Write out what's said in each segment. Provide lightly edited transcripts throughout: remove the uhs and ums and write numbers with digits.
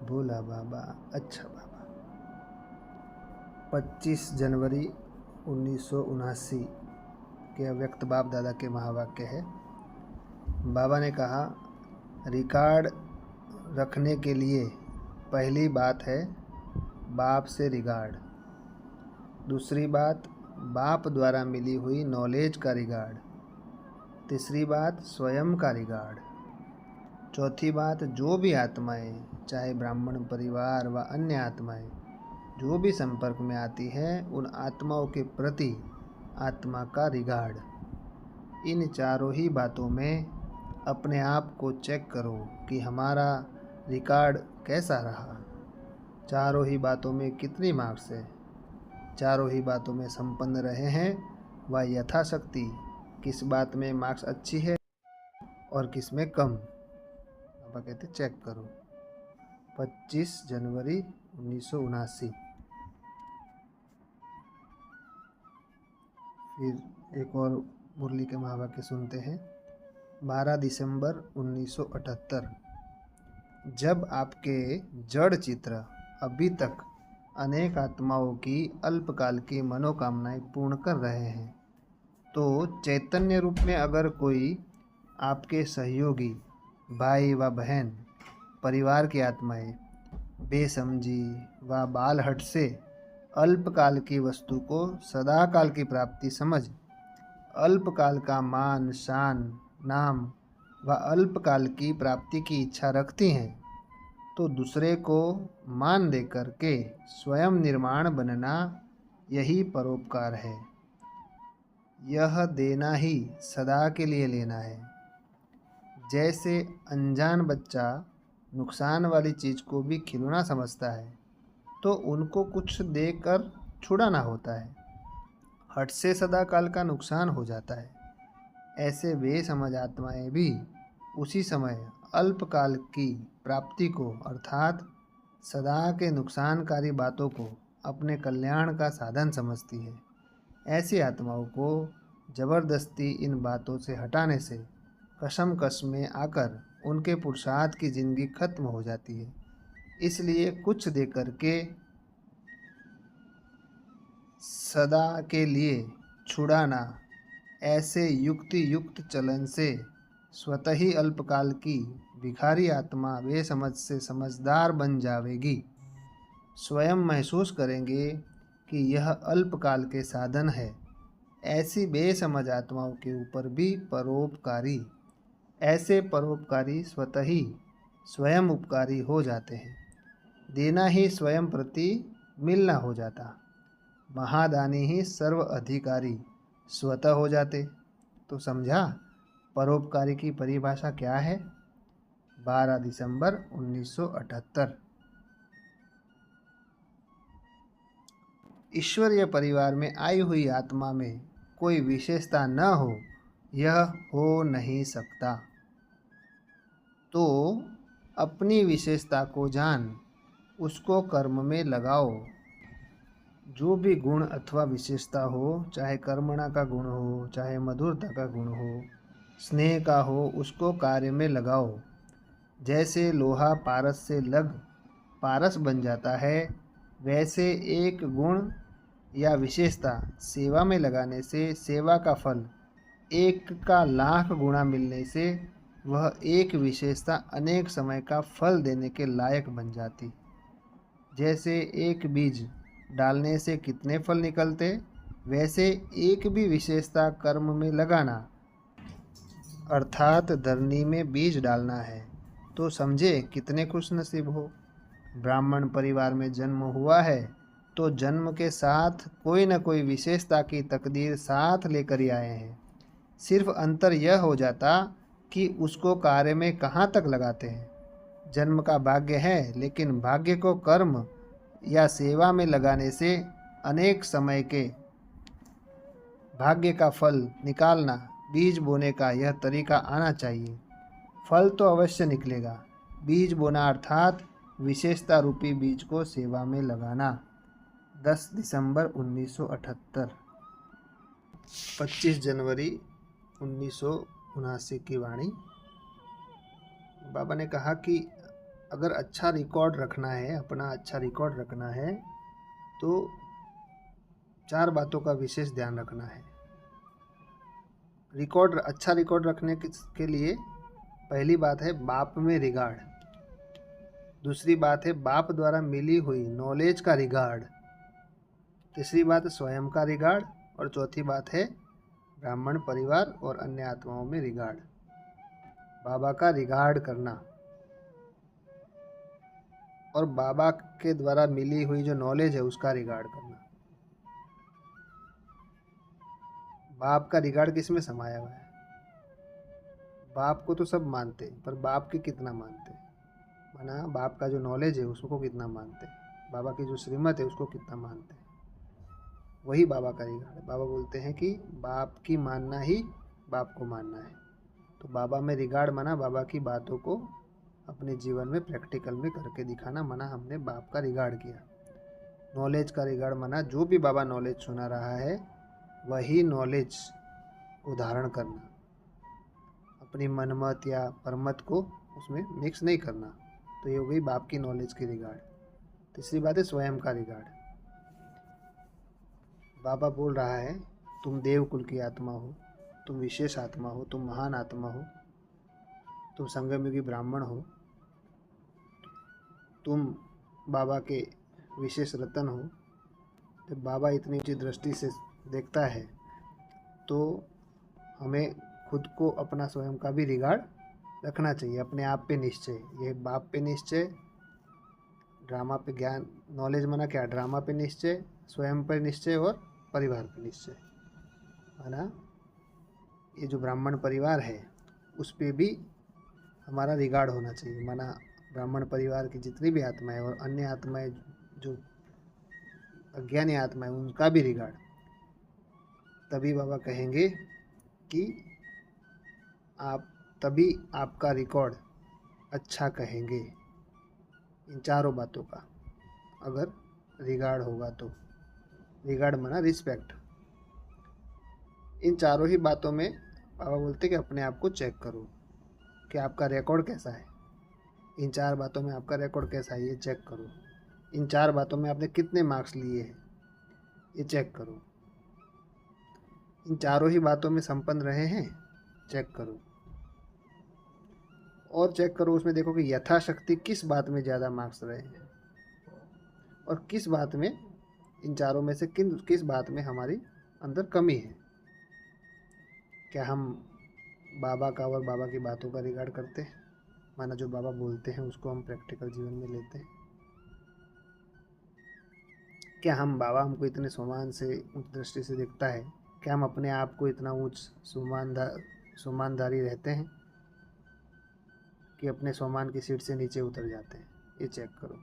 भोला बाबा अच्छा बाबा। 25 जनवरी 1979 के अव्यक्त बाप दादा के महावाक्य है। बाबा ने कहा, रिकॉर्ड रखने के लिए पहली बात है बाप से रिगार्ड, दूसरी बात बाप द्वारा मिली हुई नॉलेज का रिगार्ड, तीसरी बात स्वयं का रिगार्ड, चौथी बात जो भी आत्माएं, चाहे ब्राह्मण परिवार व अन्य आत्माएं जो भी संपर्क में आती हैं, उन आत्माओं के प्रति आत्मा का रिगार्ड। इन चारों ही बातों में अपने आप को चेक करो कि हमारा रिकॉर्ड कैसा रहा। चारों ही बातों में कितनी मार्क्स है, चारों ही बातों में संपन्न रहे हैं व यथाशक्ति किस बात में मार्क्स अच्छी है और किस में कम। पापा कहते चेक करो। 25 जनवरी 1979। फिर एक और मुरली के महावाक्य सुनते हैं। 12 दिसंबर 1978। जब आपके जड़ चित्र अभी तक अनेक आत्माओं की अल्पकाल की मनोकामनाएं पूर्ण कर रहे हैं, तो चैतन्य रूप में अगर कोई आपके सहयोगी भाई व बहन, परिवार की आत्माएं बेसमझी व बालहट से अल्पकाल की वस्तु को सदाकाल की प्राप्ति समझ अल्पकाल का मान शान नाम व अल्पकाल की प्राप्ति की इच्छा रखती हैं, तो दूसरे को मान दे करके स्वयं निर्माण बनना यही परोपकार है। यह देना ही सदा के लिए लेना है। जैसे अनजान बच्चा नुकसान वाली चीज़ को भी खिलौना समझता है, तो उनको कुछ देकर छुड़ाना होता है, हट से सदा काल का नुकसान हो जाता है। ऐसे बेसमझ आत्माएं भी उसी समय अल्पकाल की प्राप्ति को अर्थात सदा के नुकसानकारी बातों को अपने कल्याण का साधन समझती है। ऐसी आत्माओं को जबरदस्ती इन बातों से हटाने से कशमकश में आकर उनके पुरुषार्थ की जिंदगी खत्म हो जाती है। इसलिए कुछ दे करके सदा के लिए छुड़ाना, ऐसे युक्ति युक्त चलन से स्वतः ही अल्पकाल की भिखारी आत्मा बेसमझ से समझदार बन जावेगी। स्वयं महसूस करेंगे कि यह अल्पकाल के साधन है। ऐसी बेसमझ आत्माओं के ऊपर भी परोपकारी, ऐसे परोपकारी स्वतः ही स्वयं उपकारी हो जाते हैं। देना ही स्वयं प्रति मिलना हो जाता। महादानी ही सर्व अधिकारी स्वतः हो जाते। तो समझा परोपकारी की परिभाषा क्या है? 12 दिसंबर 1978। ईश्वरीय परिवार में आई हुई आत्मा में कोई विशेषता न हो, यह हो नहीं सकता। तो अपनी विशेषता को जान उसको कर्म में लगाओ। जो भी गुण अथवा विशेषता हो, चाहे कर्मणा का गुण हो, चाहे मधुरता का गुण हो, स्नेह का हो, उसको कार्य में लगाओ। जैसे लोहा पारस से लग पारस बन जाता है, वैसे एक गुण या विशेषता सेवा में लगाने से सेवा का फल एक का लाख गुणा मिलने से वह एक विशेषता अनेक समय का फल देने के लायक बन जाती। जैसे एक बीज डालने से कितने फल निकलते, वैसे एक भी विशेषता कर्म में लगाना, अर्थात धरनी में बीज डालना है, तो समझे कितने खुशनसीब हो। ब्राह्मण परिवार में जन्म हुआ है तो जन्म के साथ कोई न कोई विशेषता की तकदीर साथ लेकर ही आए हैं। सिर्फ अंतर यह हो जाता कि उसको कार्य में कहाँ तक लगाते हैं। जन्म का भाग्य है, लेकिन भाग्य को कर्म या सेवा में लगाने से अनेक समय के भाग्य का फल निकालना, बीज बोने का यह तरीका आना चाहिए। फल तो अवश्य निकलेगा। बीज बोना अर्थात विशेषता रूपी बीज को सेवा में लगाना। 10 दिसंबर 1978। 25 जनवरी 1979 की वाणी। बाबा ने कहा कि अगर अच्छा रिकॉर्ड रखना है, अपना अच्छा रिकॉर्ड रखना है, तो 4 बातों का विशेष ध्यान रखना है। अच्छा रिकॉर्ड रखने के लिए पहली बात है बाप में रिगार्ड, दूसरी बात है बाप द्वारा मिली हुई नॉलेज का रिगार्ड, तीसरी बात है स्वयं का रिगार्ड, और चौथी बात है ब्राह्मण परिवार और अन्य आत्माओं में रिगार्ड। बाबा का रिगार्ड करना और बाबा के द्वारा मिली हुई जो नॉलेज है उसका रिगार्ड करना। बाप का रिगार्ड किस में समाया हुआ है? बाप को तो सब मानते हैं, पर बाप के कितना मानते हैं, माना बाप का जो नॉलेज है उसको कितना मानते हैं, बाबा की जो श्रीमत है उसको कितना मानते हैं, वही बाबा का रिगार्ड है। बाबा बोलते हैं कि बाप की मानना ही बाप को मानना है। तो बाबा में रिगार्ड माना बाबा की बातों को अपने जीवन में प्रैक्टिकल में करके दिखाना, माना हमने बाप का रिगार्ड किया। नॉलेज का रिगार्ड माना जो भी बाबा नॉलेज सुना रहा है वही नॉलेज को धारण करना, अपनी मनमत या परमत को उसमें मिक्स नहीं करना। तो ये हो गई बाप की नॉलेज की रिगार्ड। तीसरी बात है स्वयं का रिगार्ड। बाबा बोल रहा है तुम देव कुल की आत्मा हो, तुम विशेष आत्मा हो, तुम महान आत्मा हो, तुम संगम युगी ब्राह्मण हो, तुम बाबा के विशेष रतन हो। जब बाबा इतनी ऊंची दृष्टि से देखता है तो हमें खुद को अपना स्वयं का भी रिगार्ड रखना चाहिए, अपने आप पे निश्चय। ये बाप पे निश्चय, ड्रामा पे ज्ञान, नॉलेज माना क्या, ड्रामा पे निश्चय, स्वयं पर निश्चय और परिवार पे निश्चय। माना ये जो ब्राह्मण परिवार है उस पे भी हमारा रिगार्ड होना चाहिए। माना ब्राह्मण परिवार की जितनी भी आत्माएं और अन्य आत्माएं जो अज्ञानी आत्माएं उनका भी रिगार्ड। तभी बाबा कहेंगे कि तभी आपका रिकॉर्ड अच्छा कहेंगे। इन चारों बातों का अगर रिगार्ड होगा तो, रिगार्ड माना रिस्पेक्ट। इन चारों ही बातों में बाबा बोलते कि अपने आप को चेक करो कि आपका रिकॉर्ड कैसा है। इन 4 बातों में आपका रिकॉर्ड कैसा है ये चेक करो। इन 4 बातों में आपने कितने मार्क्स लिए हैं ये चेक करो। इन चारों ही बातों में संपन्न रहे हैं, चेक करो। और चेक करो उसमें देखो कि यथाशक्ति किस बात में ज़्यादा मार्क्स रहे हैं और किस बात में, इन चारों में से किस बात में हमारी अंदर कमी है। क्या हम बाबा का और बाबा की बातों का रिगार्ड करते हैं, माना जो बाबा बोलते हैं उसको हम प्रैक्टिकल जीवन में लेते हैं। क्या हम बाबा हमको इतने सम्मान से उच्च दृष्टि से देखता है, क्या हम अपने आप को इतना उच्च सम्मानधारी रहते हैं कि अपने सम्मान की सीट से नीचे उतर जाते हैं, ये चेक करो।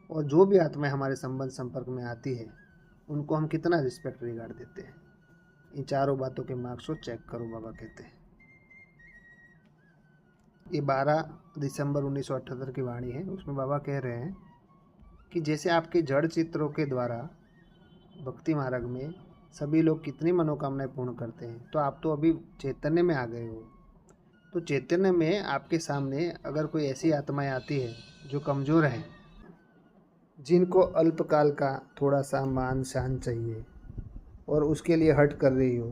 और जो भी आत्माएं हमारे संपर्क में आती है उनको हम कितना रिस्पेक्ट रिगार्ड देते हैं। इन चारों बातों के मार्क्स को चेक करो बाबा कहते हैं। ये 12 दिसंबर 1978 की वाणी है। उसमें बाबा कह रहे हैं कि जैसे आपके जड़ चित्रों के द्वारा भक्ति मार्ग में सभी लोग कितनी मनोकामनाएं पूर्ण करते हैं, तो आप तो अभी चैतन्य में आ गए हो। तो चैतन्य में आपके सामने अगर कोई ऐसी आत्माएं आती है जो कमज़ोर है, जिनको अल्पकाल का थोड़ा सा मान शान चाहिए और उसके लिए हट कर रही हो,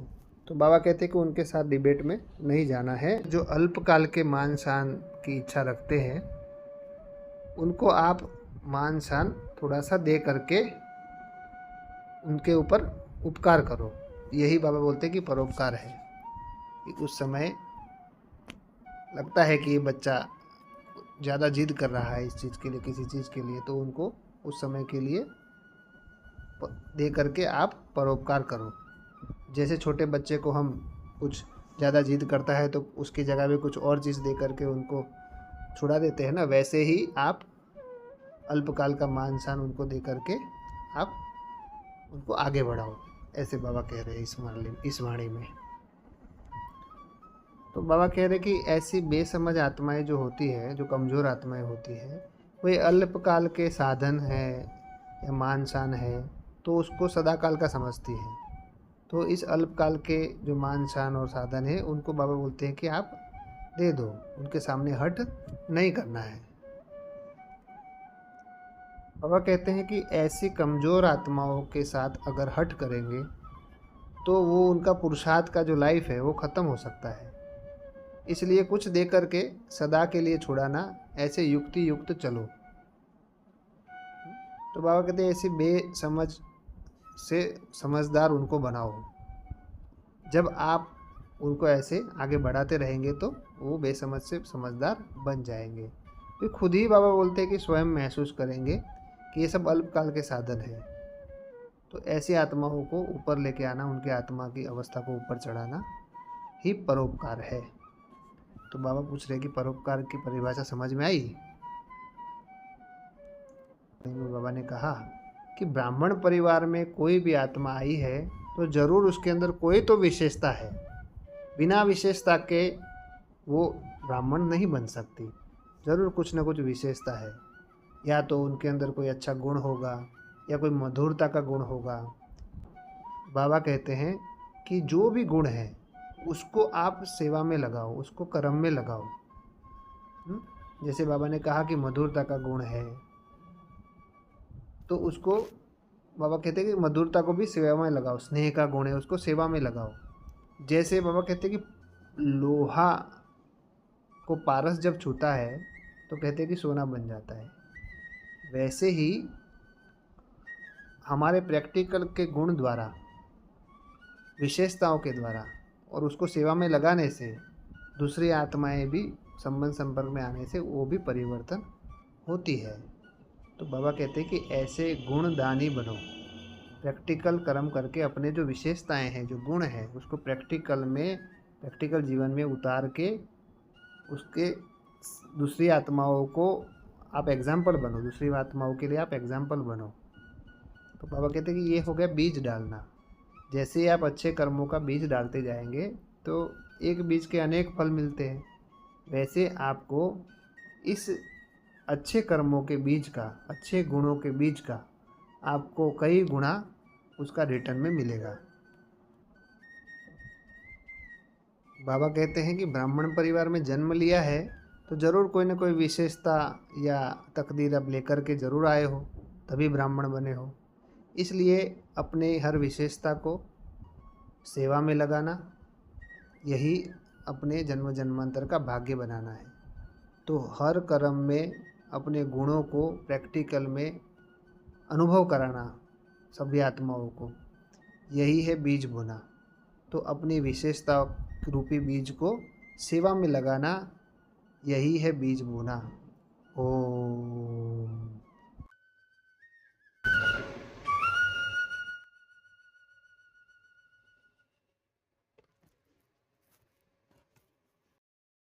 तो बाबा कहते हैं कि उनके साथ डिबेट में नहीं जाना है। जो अल्पकाल के मान शान की इच्छा रखते हैं उनको आप मान शान थोड़ा सा दे करके उनके ऊपर उपकार करो। यही बाबा बोलते हैं कि परोपकार है। कि उस समय लगता है कि ये बच्चा ज़्यादा जिद कर रहा है इस चीज़ के लिए, किसी चीज़ के लिए, तो उनको उस समय के लिए दे करके आप परोपकार करो। जैसे छोटे बच्चे को हम कुछ ज़्यादा जिद करता है तो उसकी जगह पे कुछ और चीज़ दे करके उनको छुड़ा देते हैं ना, वैसे ही आप अल्पकाल का मान शान उनको दे करके आप उनको आगे बढ़ाओ। ऐसे बाबा कह रहे हैं इस वाणी में। तो बाबा कह रहे कि ऐसी बेसमझ आत्माएं जो होती है, जो कमज़ोर आत्माएं होती है, वही अल्पकाल के साधन है या मान शान है तो उसको सदाकाल का समझती है। तो इस अल्पकाल के जो मान शान और साधन है उनको बाबा बोलते हैं कि आप दे दो, उनके सामने हट नहीं करना है। बाबा कहते हैं कि ऐसी कमज़ोर आत्माओं के साथ अगर हठ करेंगे तो वो उनका पुरुषार्थ का जो लाइफ है वो ख़त्म हो सकता है। इसलिए कुछ दे करके सदा के लिए छुड़ाना, ऐसे युक्ति युक्त चलो। तो बाबा कहते हैं ऐसी बेसमझ से समझदार उनको बनाओ। जब आप उनको ऐसे आगे बढ़ाते रहेंगे तो वो बेसमझ से समझदार बन जाएंगे। फिर खुद ही बाबा बोलते हैं कि स्वयं महसूस करेंगे कि ये सब अल्पकाल के साधन है। तो ऐसी आत्माओं को ऊपर लेके आना, उनकी आत्मा की अवस्था को ऊपर चढ़ाना ही परोपकार है। तो बाबा पूछ रहे हैं कि परोपकार की परिभाषा समझ में आई? बाबा ने कहा कि ब्राह्मण परिवार में कोई भी आत्मा आई है तो जरूर उसके अंदर कोई तो विशेषता है। बिना विशेषता के वो ब्राह्मण नहीं बन सकती। जरूर कुछ ना कुछ विशेषता है। या तो उनके अंदर कोई अच्छा गुण होगा या कोई मधुरता का गुण होगा। बाबा कहते हैं कि जो भी गुण है उसको आप सेवा में लगाओ, उसको कर्म में लगाओ। जैसे बाबा ने कहा कि मधुरता का गुण है तो उसको बाबा कहते हैं कि मधुरता को भी सेवा में लगाओ। स्नेह का गुण है, उसको सेवा में लगाओ। जैसे बाबा कहते हैं कि लोहा को पारस जब छूता है तो कहते हैं कि सोना बन जाता है। वैसे ही हमारे प्रैक्टिकल के गुण द्वारा, विशेषताओं के द्वारा और उसको सेवा में लगाने से दूसरी आत्माएं भी संबंध संपर्क में आने से वो भी परिवर्तन होती है। तो बाबा कहते हैं कि ऐसे गुणदानी बनो। प्रैक्टिकल कर्म करके अपने जो विशेषताएं हैं, जो गुण हैं, उसको प्रैक्टिकल जीवन में उतार के उसके दूसरी आत्माओं को आप एग्जाम्पल बनो। दूसरी आत्माओं के लिए आप एग्जाम्पल बनो। तो बाबा कहते हैं कि ये हो गया बीज डालना। जैसे ही आप अच्छे कर्मों का बीज डालते जाएंगे तो एक बीज के अनेक फल मिलते हैं। वैसे आपको इस अच्छे कर्मों के बीज का, अच्छे गुणों के बीज का आपको कई गुना उसका रिटर्न में मिलेगा। बाबा कहते हैं कि ब्राह्मण परिवार में जन्म लिया है तो ज़रूर कोई ना कोई विशेषता या तकदीर अब लेकर के ज़रूर आए हो, तभी ब्राह्मण बने हो। इसलिए अपने हर विशेषता को सेवा में लगाना, यही अपने जन्म जन्मांतर का भाग्य बनाना है। तो हर कर्म में अपने गुणों को प्रैक्टिकल में अनुभव कराना सभी आत्माओं को, यही है बीज बोना। तो अपनी विशेषता रूपी बीज को सेवा में लगाना, यही है बीज बोना। ओम।